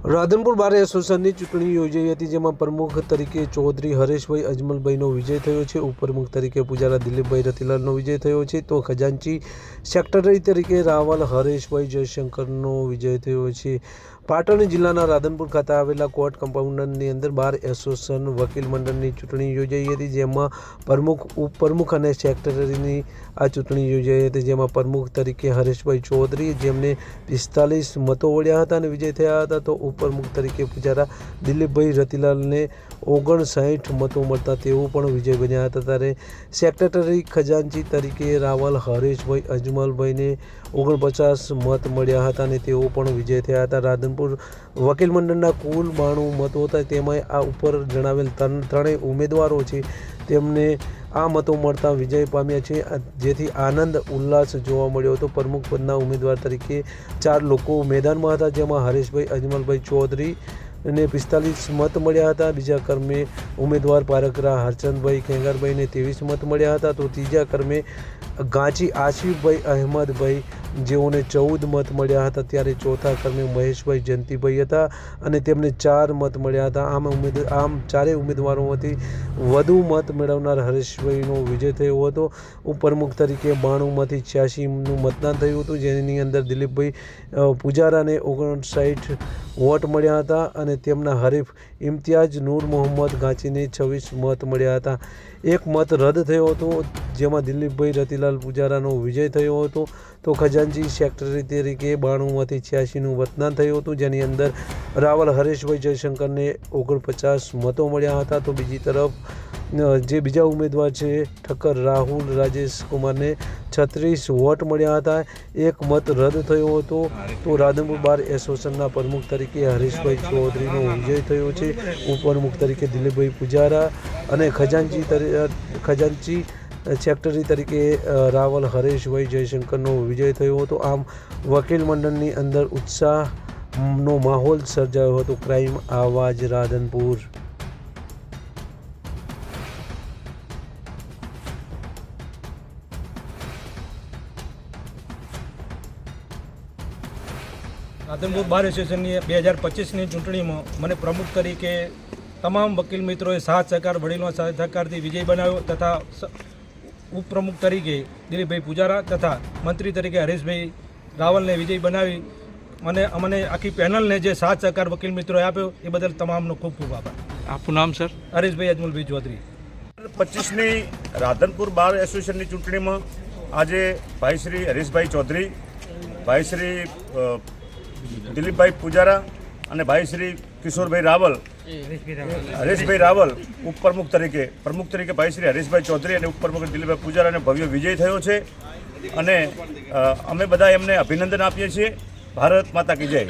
રાધનપુર બાર એસોસિએશનની ચૂંટણી યોજાઈ હતી, જેમાં પ્રમુખ તરીકે ચૌધરી હરેશભાઈ અજમલભાઈનો વિજય થયો છે। ઉપપ્રમુખ તરીકે પૂજારા દિલીપભાઈ રતિલાલનો વિજય થયો છે, તો ખજાનચી સેક્રેટરી તરીકે રાવલ હરેશભાઈ જયશંકરનો વિજય થયો છે। પાટણ જિલ્લાના રાધનપુર ખાતે આવેલા કોર્ટ કમ્પાઉન્ડની અંદર બાર એસોસિએશન વકીલ મંડળની ચૂંટણી યોજાઈ હતી, જેમાં પ્રમુખ, ઉપપ્રમુખ અને સેક્રેટરીની આ ચૂંટણી યોજાઈ હતી, જેમાં પ્રમુખ તરીકે હરેશભાઈ ચૌધરી, જેમને 45 મતો વળ્યા હતા અને વિજય થયા હતા, તો ઉપપ્રમુખ તરીકે પૂજારા દિલીપભાઈ રતિલાલને 59 મતો મળતા તેઓ પણ વિજય બન્યા હતા। ત્યારે સેક્રેટરી ખજાનચી તરીકે રાવલ હરેશભાઈ અજમલભાઈને 49 મત મળ્યા હતા અને તેઓ પણ વિજય થયા હતા। રાધનપુર વકીલ મંડળના કુલ 92 મતો હતા, તેમાં આ ઉપર જણાવેલ ત્રણેય ઉમેદવારો છે તેમને આ મતો મળતા વિજય પામ્યા છે, જેથી આનંદ ઉલ્લાસ જોવા મળ્યો હતો। પ્રમુખ પદના ઉમેદવાર તરીકે 4 લોકો મેદાનમાં હતા, જેમાં હરેશભાઈ અજમલભાઈ ચૌધરી ને 45 મત મળ્યા હતા। બીજા ક્રમે ઉમેદવાર પારકરા હરચંદભાઈ ખેંગારભાઈને 23 મત મળ્યા હતા, તો ત્રીજા ક્રમે ગાંચી આસિફભાઈ અહેમદભાઈ જેઓને 14 મત મળ્યા હતા। ત્યારે ચોથા ક્રમે મહેશભાઈ જયંતિભાઈ હતા અને તેમને 4 મત મળ્યા હતા। આમ ચારેય ઉમેદવારોમાંથી વધુ મત મેળવનાર હરેશભાઈનો વિજય થયો હતો। ઉપપ્રમુખ તરીકે 92માંથી 86નું મતદાન થયું હતું, જેની અંદર દિલીપભાઈ પૂજારાને 59 વોટ મળ્યા હતા અને તેમના હરીફ ઇમ્તિયાઝ નૂર મોહમ્મદ ગાંચીને 26 મત મળ્યા હતા। એક મત રદ થયો હતો, જેમાં દિલીપભાઈ રતિલાલ પૂજારાનો વિજય થયો હતો, તો ખજાનચી સેક્રેટરી તરીકે 92માંથી 86નું મતદાન થયું હતું, જેની અંદર રાવલ હરેશભાઈ જયશંકરને 49 મતો મળ્યા હતા। તો બીજી તરફ જે બીજા ઉમેદવાર છે ઠક્કર રાહુલ રાજેશ કુમારને 36 વોટ મળ્યા હતા, એક મત રદ થયો હતો। તો રાધનપુર બાર એસોસિએશનના પ્રમુખ તરીકે હરીશભાઈ ચૌધરીનો વિજય થયો છે, ઉપપ્રમુખ તરીકે દિલીપભાઈ પૂજારા અને ખજાનચી સેક્રેટરી તરીકે રાવલ હરેશભાઈ જયશંકરનો વિજય થયો હતો। આમ વકીલ મંડળની અંદર ઉત્સાહનો માહોલ સર્જાયો હતો। ક્રાઇમ આવાજ રાધનપુર। રાધનપુર બાર એસોસિએશનની 2025ની ચૂંટણીમાં મને પ્રમુખ તરીકે તમામ વકીલ મિત્રોએ સાથ સહકાર, વડીલો સહકારથી વિજય બનાવ્યો તથા ઉપપ્રમુખ તરીકે દિલીપભાઈ પૂજારા તથા મંત્રી તરીકે હરેશભાઈ રાવલને વિજય બનાવી અને અમને આખી પેનલને જે સાથ સહકાર વકીલ મિત્રોએ આપ્યો એ બદલ તમામનો ખૂબ ખૂબ આભાર। આપનું નામ સર? હરેશભાઈ અજમલભાઈ ચૌધરી। 25ની રાધનપુર બાર એસોસિએશનની ચૂંટણીમાં આજે ભાઈ શ્રી હરીશભાઈ ચૌધરી, ભાઈ શ્રી દિલીપભાઈ પૂજારા અને ભાઈ શ્રી કિશોરભાઈ રાવલ, હરેશભાઈ રાવલ ઉપપ્રમુખ તરીકે, પ્રમુખ તરીકે ભાઈ શ્રી હરેશભાઈ ચૌધરી અને ઉપપ્રમુખ દિલીપભાઈ પૂજારાને ભવ્ય વિજય થયો છે અને અમે બધા એમને અભિનંદન આપીએ છીએ। ભારત માતા કી જય।